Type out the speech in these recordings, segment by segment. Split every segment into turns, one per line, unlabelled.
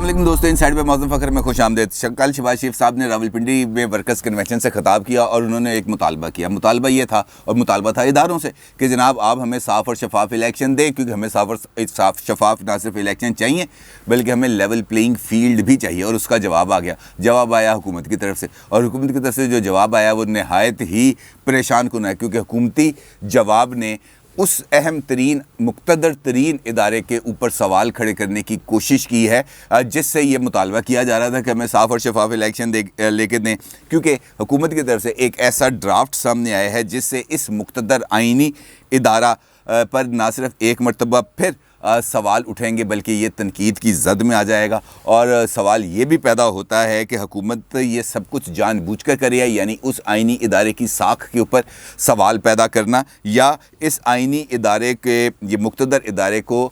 علیکم دوستوں، ان سائڈ پہ معظم فخر میں خوش آمدید۔ کل شہباز شریف صاحب نے راولپنڈی میں ورکرز کنونشن سے خطاب کیا اور انہوں نے ایک مطالبہ کیا۔ مطالبہ یہ تھا اور مطالبہ تھا اداروں سے کہ جناب آپ ہمیں صاف اور شفاف الیکشن دیں، کیونکہ ہمیں صاف اور شفاف نہ صرف الیکشن چاہیے بلکہ ہمیں لیول پلینگ فیلڈ بھی چاہیے۔ اور اس کا جواب آ گیا، جواب آیا حکومت کی طرف سے، اور حکومت کی طرف سے جو جواب آیا وہ نہایت ہی پریشان کن ہے، کیونکہ حکومتی جواب نے اس اہم ترین مقتدر ترین ادارے کے اوپر سوال کھڑے کرنے کی کوشش کی ہے جس سے یہ مطالبہ کیا جا رہا تھا کہ ہمیں صاف اور شفاف الیکشن لے کے دیں، کیونکہ حکومت کی طرف سے ایک ایسا ڈرافٹ سامنے آیا ہے جس سے اس مقتدر آئینی ادارہ پر نہ صرف ایک مرتبہ پھر سوال اٹھیں گے بلکہ یہ تنقید کی زد میں آ جائے گا۔ اور سوال یہ بھی پیدا ہوتا ہے کہ حکومت یہ سب کچھ جان بوجھ کر کرے، یعنی اس آئینی ادارے کی ساکھ کے اوپر سوال پیدا کرنا، یا اس آئینی ادارے کے یہ مقتدر ادارے کو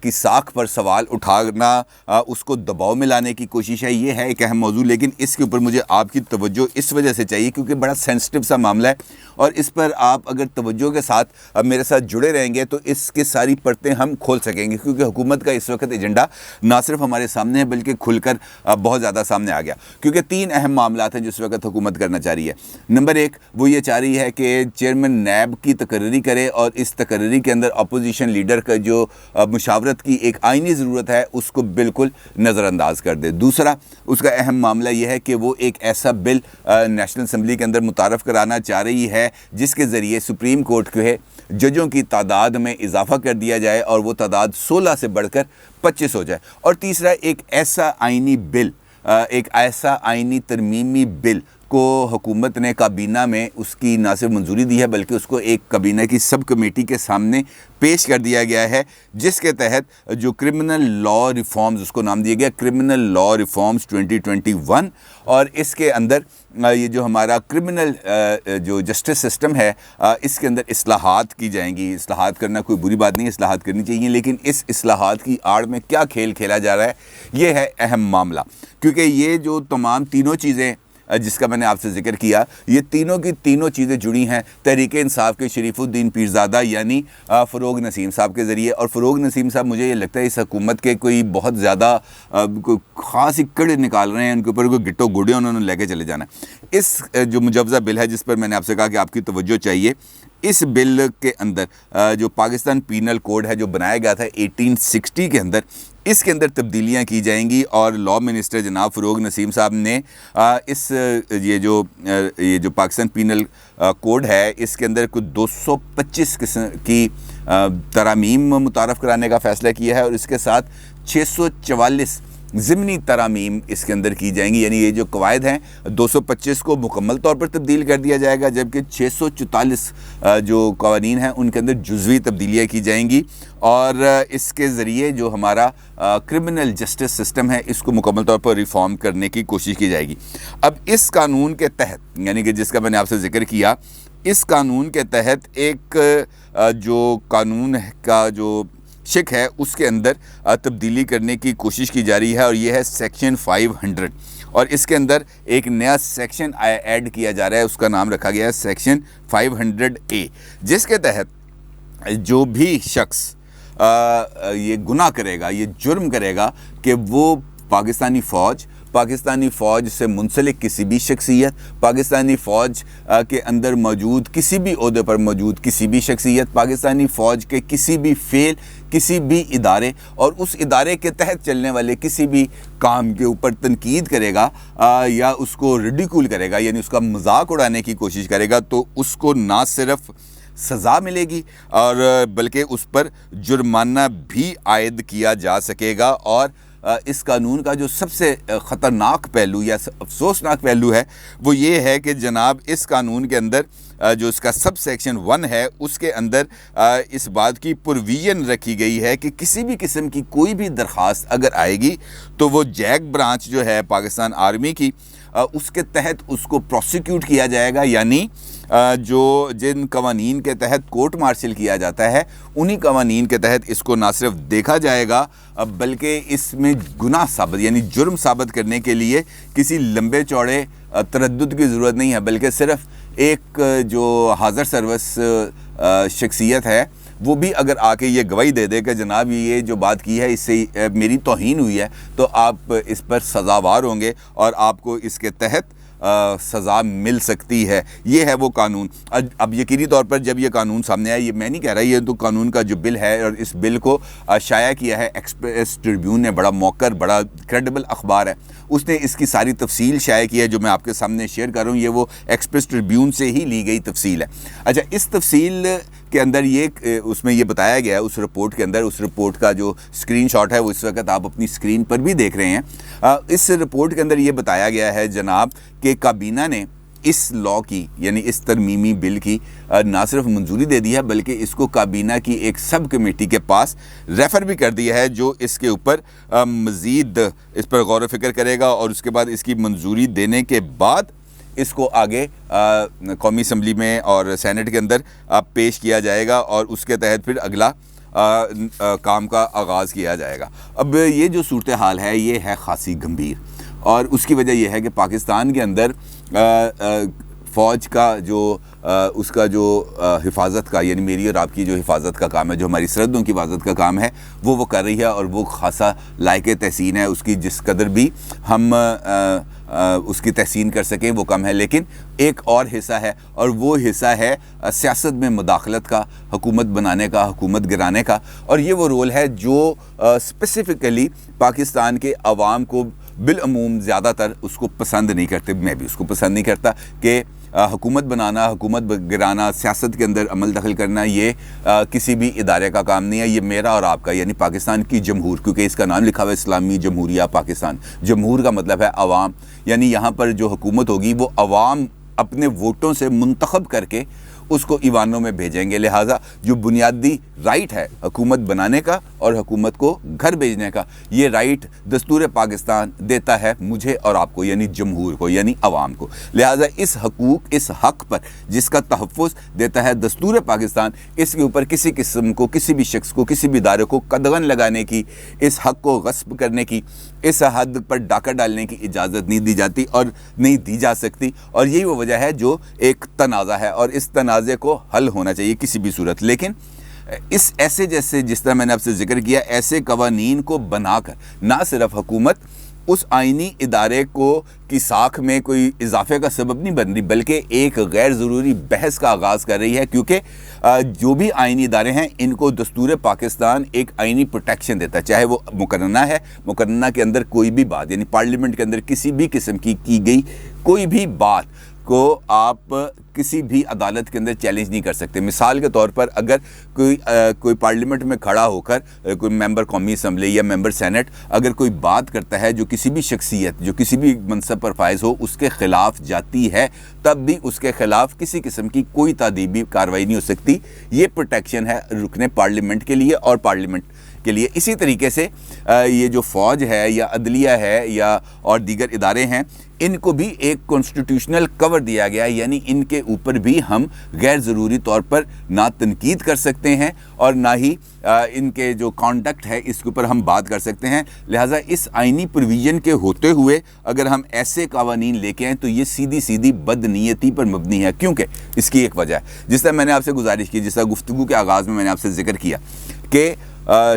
کی ساکھ پر سوال اٹھانا، اس کو دباؤ میں لانے کی کوشش ہے۔ یہ ہے ایک اہم موضوع، لیکن اس کے اوپر مجھے آپ کی توجہ اس وجہ سے چاہیے کیونکہ بڑا سینسٹیو سا معاملہ ہے، اور اس پر آپ اگر توجہ کے ساتھ میرے ساتھ جڑے رہیں گے تو اس کی ساری پرتیں ہم کھول سکیں گے، کیونکہ حکومت کا اس وقت ایجنڈا نہ صرف ہمارے سامنے ہے بلکہ کھل کر بہت زیادہ سامنے آ گیا، کیونکہ تین اہم معاملات ہیں جس وقت حکومت کرنا چاہ رہی ہے۔ نمبر ایک، وہ یہ چاہ رہی ہے کہ چیئرمین نیب کی تقرری کرے اور اس تقرری کے اندر اپوزیشن لیڈر کا جو مشاورت کی ایک آئینی ضرورت ہے اس کو بالکل نظر انداز کر دے۔ دوسرا اس کا اہم معاملہ یہ ہے کہ وہ ایک ایسا بل نیشنل اسمبلی کے اندر متعارف کرانا چاہ رہی ہے جس کے ذریعے سپریم کورٹ کے ججوں کی تعداد میں اضافہ کر دیا جائے اور وہ تعداد 16 سے بڑھ کر 25 ہو جائے۔ اور تیسرا ایک ایسا آئینی بل، ایک ایسا آئینی ترمیمی بل کو حکومت نے کابینہ میں اس کی نہ صرف منظوری دی ہے بلکہ اس کو ایک کابینہ کی سب کمیٹی کے سامنے پیش کر دیا گیا ہے، جس کے تحت جو کرمنل لا ریفارمز، اس کو نام دیا گیا کرمنل لا ریفارمز 2021، اور اس کے اندر یہ جو ہمارا کرمنل جو جسٹس سسٹم ہے اس کے اندر اصلاحات کی جائیں گی۔ اصلاحات کرنا کوئی بری بات نہیں، اصلاحات کرنی چاہیے، لیکن اس اصلاحات کی آڑ میں کیا کھیل کھیلا جا رہا ہے یہ ہے اہم معاملہ، کیونکہ یہ جو تمام تینوں چیزیں جس کا میں نے آپ سے ذکر کیا، یہ تینوں کی تینوں چیزیں جڑی ہیں تحریک انصاف کے شریف الدین پیرزادہ یعنی فروغ نسیم صاحب کے ذریعے۔ اور فروغ نسیم صاحب مجھے یہ لگتا ہے اس حکومت کے کوئی بہت زیادہ کوئی خاص ہی کڑے نکال رہے ہیں، ان کے اوپر کوئی گٹو گوڑے انہوں نے لے کے چلے جانا ہے۔ اس جو مجوزہ بل ہے جس پر میں نے آپ سے کہا کہ آپ کی توجہ چاہیے، اس بل کے اندر جو پاکستان پینل کوڈ ہے جو بنایا گیا تھا 1860 کے اندر، اس کے اندر تبدیلیاں کی جائیں گی، اور لا منسٹر جناب فروغ نسیم صاحب نے یہ جو پاکستان پینل کوڈ ہے اس کے اندر کچھ 225 قسم کی ترامیم متعارف کرانے کا فیصلہ کیا ہے، اور اس کے ساتھ 644 ضمنی ترامیم اس کے اندر کی جائیں گی، یعنی یہ جو قواعد ہیں 225 کو مکمل طور پر تبدیل کر دیا جائے گا، جبکہ 644 جو قوانین ہیں ان کے اندر جزوی تبدیلیاں کی جائیں گی، اور اس کے ذریعے جو ہمارا کرمنل جسٹس سسٹم ہے اس کو مکمل طور پر ریفارم کرنے کی کوشش کی جائے گی۔ اب اس قانون کے تحت، یعنی کہ جس کا میں نے آپ سے ذکر کیا، اس قانون کے تحت ایک جو قانون کا جو شک ہے اس کے اندر تبدیلی کرنے کی کوشش کی جا رہی ہے، اور یہ ہے سیکشن 500، اور اس کے اندر ایک نیا سیکشن ایڈ کیا جا رہا ہے، اس کا نام رکھا گیا ہے سیکشن 500A، جس کے تحت جو بھی شخص یہ گناہ کرے گا، یہ جرم کرے گا کہ وہ پاکستانی فوج سے منسلک کسی بھی شخصیت، پاکستانی فوج کے اندر موجود کسی بھی عہدے پر موجود کسی بھی شخصیت، پاکستانی فوج کے کسی بھی فعل، کسی بھی ادارے اور اس ادارے کے تحت چلنے والے کسی بھی کام کے اوپر تنقید کرے گا یا اس کو ریڈیکول کرے گا، یعنی اس کا مذاق اڑانے کی کوشش کرے گا، تو اس کو نہ صرف سزا ملے گی اور بلکہ اس پر جرمانہ بھی عائد کیا جا سکے گا۔ اور اس قانون کا جو سب سے خطرناک پہلو یا افسوسناک پہلو ہے وہ یہ ہے کہ جناب اس قانون کے اندر جو اس کا سب سیکشن 1 ہے اس کے اندر اس بات کی پروویژن رکھی گئی ہے کہ کسی بھی قسم کی کوئی بھی درخواست اگر آئے گی تو وہ جیک برانچ جو ہے پاکستان آرمی کی، اس کے تحت اس کو پروسیکیوٹ کیا جائے گا، یعنی جن قوانین کے تحت کورٹ مارشل کیا جاتا ہے انہی قوانین کے تحت اس کو نہ صرف دیکھا جائے گا بلکہ اس میں گناہ ثابت یعنی جرم ثابت کرنے کے لیے کسی لمبے چوڑے تردد کی ضرورت نہیں ہے، بلکہ صرف ایک جو حاضر سروس شخصیت ہے وہ بھی اگر آ کے یہ گواہی دے دے کہ جناب یہ جو بات کی ہے اس سے میری توہین ہوئی ہے، تو آپ اس پر سزاوار ہوں گے اور آپ کو اس کے تحت سزا مل سکتی ہے۔ یہ ہے وہ قانون۔ اب یقینی طور پر جب یہ قانون سامنے آیا، یہ میں نہیں کہہ رہا، یہ تو قانون کا جو بل ہے، اور اس بل کو شائع کیا ہے ایکسپریس ٹریبیون نے، بڑا موقر، بڑا کریڈیبل اخبار ہے، اس نے اس کی ساری تفصیل شائع کی ہے جو میں آپ کے سامنے شیئر کر رہا ہوں۔ یہ وہ ایکسپریس ٹریبیون سے ہی لی گئی تفصیل ہے۔ اچھا، اس تفصیل کے اندر اس میں یہ بتایا گیا ہے، اس رپورٹ کے اندر، اس رپورٹ کا جو اسکرین شاٹ ہے وہ اس وقت آپ اپنی اسکرین پر بھی دیکھ رہے ہیں۔ اس رپورٹ کے اندر یہ بتایا گیا ہے جناب کہ کابینہ نے اس لا کی، یعنی اس ترمیمی بل کی نہ صرف منظوری دے دی ہے، بلکہ اس کو کابینہ کی ایک سب کمیٹی کے پاس ریفر بھی کر دیا ہے، جو اس کے اوپر مزید اس پر غور و فکر کرے گا، اور اس کے بعد اس کی منظوری دینے کے بعد اس کو آگے قومی اسمبلی میں اور سینٹ کے اندر پیش کیا جائے گا، اور اس کے تحت پھر اگلا کام کا آغاز کیا جائے گا۔ اب یہ جو صورتحال ہے یہ ہے خاصی گمبھیر، اور اس کی وجہ یہ ہے کہ پاکستان کے اندر فوج کا جو اس کا جو حفاظت کا، یعنی میری اور آپ کی جو حفاظت کا کام ہے، جو ہماری سرحدوں کی حفاظت کا کام ہے، وہ کر رہی ہے، اور وہ خاصا لائق تحسین ہے۔ اس کی جس قدر بھی ہم اس کی تحسین کر سکیں وہ کم ہے، لیکن ایک اور حصہ ہے، اور وہ حصہ ہے سیاست میں مداخلت کا، حکومت بنانے کا، حکومت گرانے کا، اور یہ وہ رول ہے جو اسپیسیفکلی پاکستان کے عوام کو بالعموم زیادہ تر اس کو پسند نہیں کرتے۔ میں بھی اس کو پسند نہیں کرتا کہ حکومت بنانا، حکومت گرانا، سیاست کے اندر عمل دخل کرنا، یہ کسی بھی ادارے کا کام نہیں ہے، یہ میرا اور آپ کا، یعنی پاکستان کی جمہور، کیونکہ اس کا نام لکھا ہوا ہے اسلامی جمہوریہ پاکستان۔ جمہور کا مطلب ہے عوام، یعنی یہاں پر جو حکومت ہوگی وہ عوام اپنے ووٹوں سے منتخب کر کے اس کو ایوانوں میں بھیجیں گے۔ لہٰذا جو بنیادی رائٹ ہے حکومت بنانے کا اور حکومت کو گھر بھیجنے کا، یہ رائٹ دستور پاکستان دیتا ہے مجھے اور آپ کو، یعنی جمہور کو، یعنی عوام کو۔ لہٰذا اس حق پر جس کا تحفظ دیتا ہے دستور پاکستان، اس کے اوپر کسی قسم کو، کسی بھی شخص کو، کسی بھی ادارے کو قدغن لگانے کی، اس حق کو غصب کرنے کی، اس حد پر ڈاکہ ڈالنے کی اجازت نہیں دی جاتی اور نہیں دی جا سکتی، اور یہی وہ وجہ ہے جو ایک تنازع ہے، اور اس تنازع کو حل ہونا چاہیے کسی بھی صورت۔ لیکن اس ایسے جیسے جس طرح میں نے آپ سے ذکر کیا، ایسے قوانین کو بنا کر نہ صرف حکومت اس آئینی ادارے کی ساکھ میں کوئی اضافے کا سبب نہیں بن رہی، بلکہ ایک غیر ضروری بحث کا آغاز کر رہی ہے، کیونکہ جو بھی آئینی ادارے ہیں ان کو دستور پاکستان ایک آئینی پروٹیکشن دیتا ہے، چاہے وہ مقننہ ہے، مقننہ کے اندر کوئی بھی بات، یعنی پارلیمنٹ کے اندر کسی بھی قسم کی گئی کوئی بھی بات کو آپ کسی بھی عدالت کے اندر چیلنج نہیں کر سکتے۔ مثال کے طور پر اگر کوئی پارلیمنٹ میں کھڑا ہو کر کوئی ممبر قومی اسمبلی یا ممبر سینٹ اگر کوئی بات کرتا ہے جو کسی بھی شخصیت، جو کسی بھی منصب پر فائز ہو، اس کے خلاف جاتی ہے، تب بھی اس کے خلاف کسی قسم کی کوئی تادیبی کارروائی نہیں ہو سکتی۔ یہ پروٹیکشن ہے رکن پارلیمنٹ کے لیے اور پارلیمنٹ کے لیے۔ اسی طریقے سے یہ جو فوج ہے یا عدلیہ ہے یا اور دیگر ادارے ہیں، ان کو بھی ایک کانسٹیٹیوشنل کور دیا گیا ہے، یعنی ان کے اوپر بھی ہم غیر ضروری طور پر نہ تنقید کر سکتے ہیں اور نہ ہی ان کے جو کانڈکٹ ہے اس کے اوپر ہم بات کر سکتے ہیں۔ لہٰذا اس آئینی پروویژن کے ہوتے ہوئے اگر ہم ایسے قوانین لے کے آئیں تو یہ سیدھی بدنیتی پر مبنی ہے، کیونکہ اس کی ایک وجہ ہے، جس طرح میں نے آپ سے گزارش کی، جس طرح گفتگو کے آغاز میں نے آپ سے ذکر کیا کہ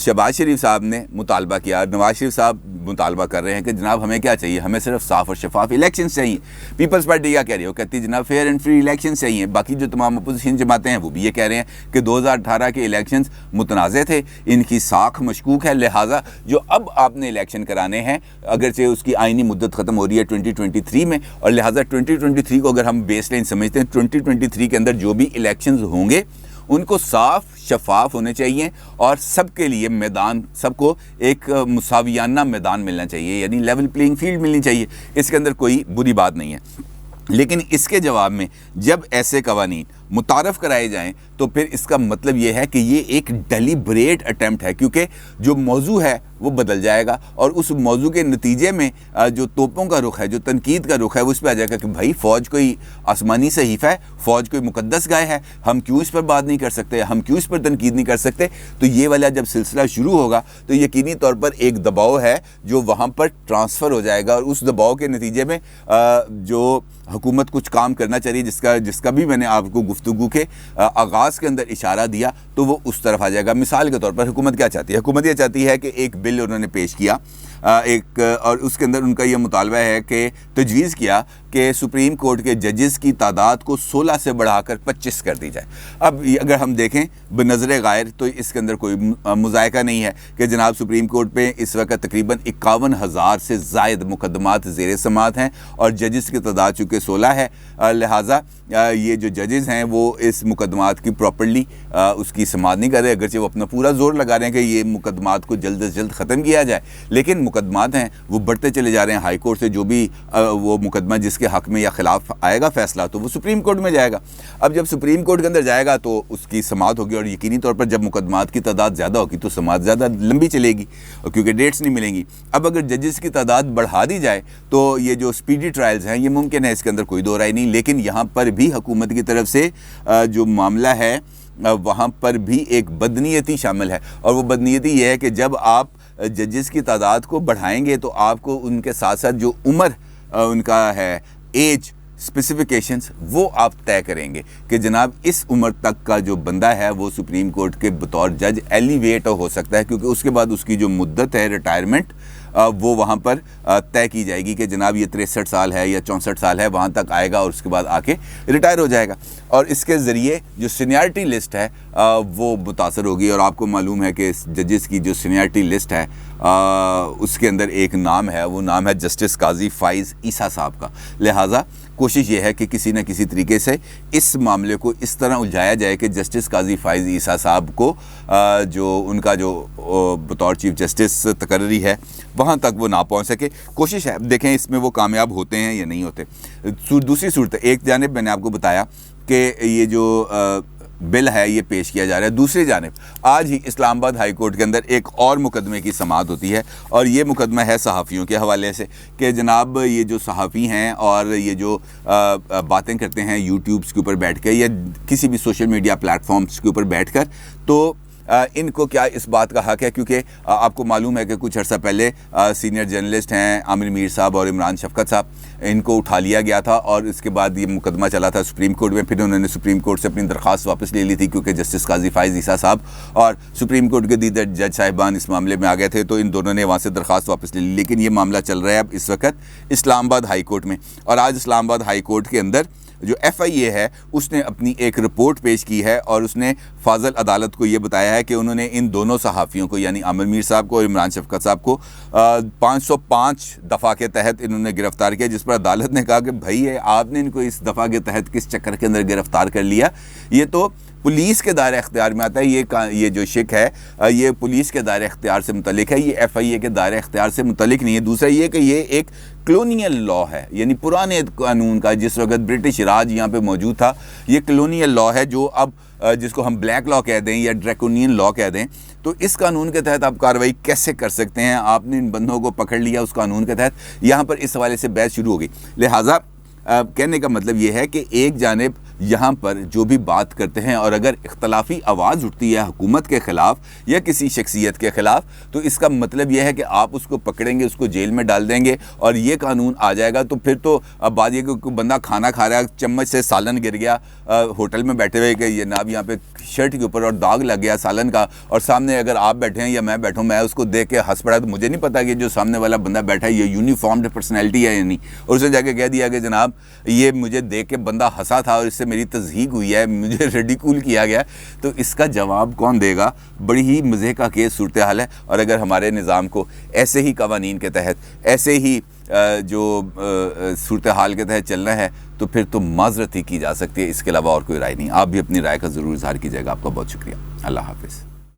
شہباز شریف صاحب نے مطالبہ کیا، نواز شریف صاحب مطالبہ کر رہے ہیں کہ جناب ہمیں کیا چاہیے، ہمیں صرف صاف اور شفاف الیکشنز چاہیے۔ پیپلز پارٹی کیا کہہ رہی ہے؟ وہ کہتی ہے جناب فیئر اینڈ فری الیکشنز چاہیے۔ باقی جو تمام اپوزیشن جماعتیں ہیں وہ بھی یہ کہہ رہے ہیں کہ 2018 کے الیکشنز متنازع تھے، ان کی ساکھ مشکوک ہے، لہٰذا جو اب آپ نے الیکشن کرانے ہیں، اگرچہ اس کی آئینی مدت ختم ہو رہی ہے 2023 میں، اور لہٰذا 2023 کو اگر ہم بیس لائن سمجھتے ہیں، 2023 کے اندر جو بھی الیکشنز ہوں گے ان کو صاف شفاف ہونے چاہیے اور سب کے لیے میدان، سب کو ایک مساویانہ میدان ملنا چاہیے، یعنی لیول پلینگ فیلڈ ملنی چاہیے۔ اس کے اندر کوئی بری بات نہیں ہے، لیکن اس کے جواب میں جب ایسے قوانین متعارف کرائے جائیں تو پھر اس کا مطلب یہ ہے کہ یہ ایک ڈیلیبریٹ اٹیمپٹ ہے، کیونکہ جو موضوع ہے وہ بدل جائے گا، اور اس موضوع کے نتیجے میں جو توپوں کا رخ ہے، جو تنقید کا رخ ہے، وہ اس پہ آ جائے گا کہ بھائی فوج کوئی آسمانی صحیفہ ہے، فوج کوئی مقدس گائے ہے، ہم کیوں اس پر بات نہیں کر سکتے، ہم کیوں اس پر تنقید نہیں کر سکتے۔ تو یہ والا جب سلسلہ شروع ہوگا تو یقینی طور پر ایک دباؤ ہے جو وہاں پر ٹرانسفر ہو جائے گا، اور اس دباؤ کے نتیجے میں جو حکومت کچھ کام کرنا چاہیے، جس کا بھی میں نے آپ کو گفتگو کے آغاز الفاظ کے اندر اشارہ دیا تو وہ اس طرف آ جائے گا۔ مثال کے طور پر حکومت کیا چاہتی ہے؟ حکومت یہ چاہتی ہے کہ ایک بل انہوں نے پیش کیا اور اس کے اندر ان کا یہ مطالبہ ہے کہ تجویز کیا کہ سپریم کورٹ کے ججز کی تعداد کو 16 سے بڑھا کر 25 کر دی جائے۔ اب اگر ہم دیکھیں بنظر غیر تو اس کے اندر کوئی مذائقہ نہیں ہے کہ جناب سپریم کورٹ پہ اس وقت تقریباً 51,000 سے زائد مقدمات زیر سماعت ہیں اور ججز کی تعداد چونکہ 16 ہے، لہٰذا یہ جو ججز ہیں وہ اس مقدمات کی پراپرلی اس کی سماعت نہیں کر رہے، اگرچہ وہ اپنا پورا زور لگا رہے ہیں کہ یہ مقدمات کو جلد از جلد ختم کیا جائے، لیکن مقدمات ہیں وہ بڑھتے چلے جا رہے ہیں۔ ہائی کورٹ سے جو بھی وہ مقدمہ جس کے حق میں یا خلاف آئے گا فیصلہ تو وہ سپریم کورٹ میں جائے گا۔ اب جب سپریم کورٹ کے اندر جائے گا تو اس کی سماعت ہوگی، اور یقینی طور پر جب مقدمات کی تعداد زیادہ ہوگی تو سماعت زیادہ لمبی چلے گی کیونکہ ڈیٹس نہیں ملیں گی۔ اب اگر ججز کی تعداد بڑھا دی جائے تو یہ جو سپیڈی ٹرائلز ہیں یہ ممکن ہے، اس کے اندر کوئی دو رائے نہیں، لیکن یہاں پر بھی حکومت کی طرف سے جو معاملہ ہے وہاں پر بھی ایک بدنیتی شامل ہے، اور وہ بدنیتی یہ ہے کہ جب آپ ججز کی تعداد کو بڑھائیں گے تو آپ کو ان کے ساتھ ساتھ جو عمر ان کا ہے، ایج اسپیسیفیکیشنز، وہ آپ طے کریں گے کہ جناب اس عمر تک کا جو بندہ ہے وہ سپریم کورٹ کے بطور جج ایلیویٹ ہو سکتا ہے، کیونکہ اس کے بعد اس کی جو مدت ہے ریٹائرمنٹ وہ وہاں پر طے کی جائے گی کہ جناب یہ 63 سال ہے یا 64 سال ہے، وہاں تک آئے گا اور اس کے بعد آ کے ریٹائر ہو جائے گا، اور اس کے ذریعے جو سینیارٹی لسٹ ہے وہ متاثر ہوگی۔ اور آپ کو معلوم ہے کہ ججز کی جو سینیارٹی لسٹ ہے اس کے اندر ایک نام ہے، وہ نام ہے جسٹس قاضی فائز عیسیٰ صاحب کا، لہٰذا کوشش یہ ہے کہ کسی نہ کسی طریقے سے اس معاملے کو اس طرح الجھایا جائے کہ جسٹس قاضی فائز عیسیٰ صاحب کو جو ان کا جو بطور چیف جسٹس تقرری ہے وہاں تک وہ نہ پہنچ سکے۔ کوشش ہے، دیکھیں اس میں وہ کامیاب ہوتے ہیں یا نہیں ہوتے۔ دوسری صورت، ایک جانب میں نے آپ کو بتایا کہ یہ جو بل ہے یہ پیش کیا جا رہا ہے، دوسری جانب آج ہی اسلام آباد ہائی کورٹ کے اندر ایک اور مقدمے کی سماعت ہوتی ہے، اور یہ مقدمہ ہے صحافیوں کے حوالے سے کہ جناب یہ جو صحافی ہیں اور یہ جو باتیں کرتے ہیں یوٹیوبس کے اوپر بیٹھ کے یا کسی بھی سوشل میڈیا پلیٹ فارمز کے اوپر بیٹھ کر، تو ان کو کیا اس بات کا حق ہے؟ کیونکہ آپ کو معلوم ہے کہ کچھ عرصہ پہلے سینئر جرنلسٹ ہیں عامر میر صاحب اور عمران شفقت صاحب، ان کو اٹھا لیا گیا تھا اور اس کے بعد یہ مقدمہ چلا تھا سپریم کورٹ میں، پھر انہوں نے سپریم کورٹ سے اپنی درخواست واپس لے لی تھی کیونکہ جسٹس قاضی فائز عیسیٰ صاحب اور سپریم کورٹ کے دیگر جج صاحبان اس معاملے میں آ گئے تھے، تو ان دونوں نے وہاں سے درخواست واپس لے لی، لیکن یہ معاملہ چل رہا ہے اب اس وقت اسلام آباد ہائی کورٹ میں۔ اور آج اسلام آباد ہائی کورٹ کے اندر جو ایف آئی اے ہے اس نے اپنی ایک رپورٹ پیش کی ہے اور اس نے فاضل عدالت کو یہ بتایا ہے کہ انہوں نے ان دونوں صحافیوں کو یعنی عامر میر صاحب کو اور عمران شفقت صاحب کو 505 دفعہ کے تحت انہوں نے گرفتار کیا، جس پر عدالت نے کہا کہ بھائی آپ نے ان کو اس دفعہ کے تحت کس چکر کے اندر گرفتار کر لیا، یہ تو پولیس کے دائرہ اختیار میں آتا ہے، یہ جو شک ہے یہ پولیس کے دائرہ اختیار سے متعلق ہے، یہ ایف آئی اے کے دائرہ اختیار سے متعلق نہیں ہے۔ دوسرا یہ کہ یہ ایک کلونیل لا ہے، یعنی پرانے قانون کا، جس وقت برٹش راج یہاں پہ موجود تھا، یہ کلونیل لا ہے جو اب جس کو ہم بلیک لا کہہ دیں یا ڈریکونین لا کہہ دیں، تو اس قانون کے تحت آپ کارروائی کیسے کر سکتے ہیں؟ آپ نے ان بندوں کو پکڑ لیا اس قانون کے تحت، یہاں پر اس حوالے سے بحث شروع ہو گئی۔ لہٰذا کہنے کا مطلب یہ ہے کہ ایک جانب یہاں پر جو بھی بات کرتے ہیں اور اگر اختلافی آواز اٹھتی ہے حکومت کے خلاف یا کسی شخصیت کے خلاف، تو اس کا مطلب یہ ہے کہ آپ اس کو پکڑیں گے، اس کو جیل میں ڈال دیں گے اور یہ قانون آ جائے گا، تو پھر تو اب بات یہ کہ کوئی بندہ کھانا کھا رہا ہے، چمچ سے سالن گر گیا ہوٹل میں بیٹھے ہوئے کہ یہ جناب یہاں پہ شرٹ کے اوپر اور داغ لگ گیا سالن کا، اور سامنے اگر آپ بیٹھے ہیں یا میں بیٹھوں، میں اس کو دیکھ کے ہنس پڑا، تو مجھے نہیں پتا کہ جو سامنے والا بندہ بیٹھا ہے یہ یونیفارمڈ پرسنالٹی ہے یا نہیں، اور اسے جا کے کہہ دیا کہ جناب یہ مجھے دیکھ کے بندہ ہنسا تھا اور اس سے میری تضحیق ہوئی ہے، مجھے ریڈیکول کیا گیا، تو اس کا جواب کون دے گا؟ بڑی ہی مزے کا کیس صورتحال ہے۔ اور اگر ہمارے نظام کو ایسے ہی قوانین کے تحت ایسے ہی جو صورتحال کے تحت چلنا ہے تو پھر تو معذرت ہی کی جا سکتی ہے، اس کے علاوہ اور کوئی رائے نہیں۔ آپ بھی اپنی رائے کا ضرور اظہار کیجیے گا۔ آپ کا بہت شکریہ، اللہ حافظ۔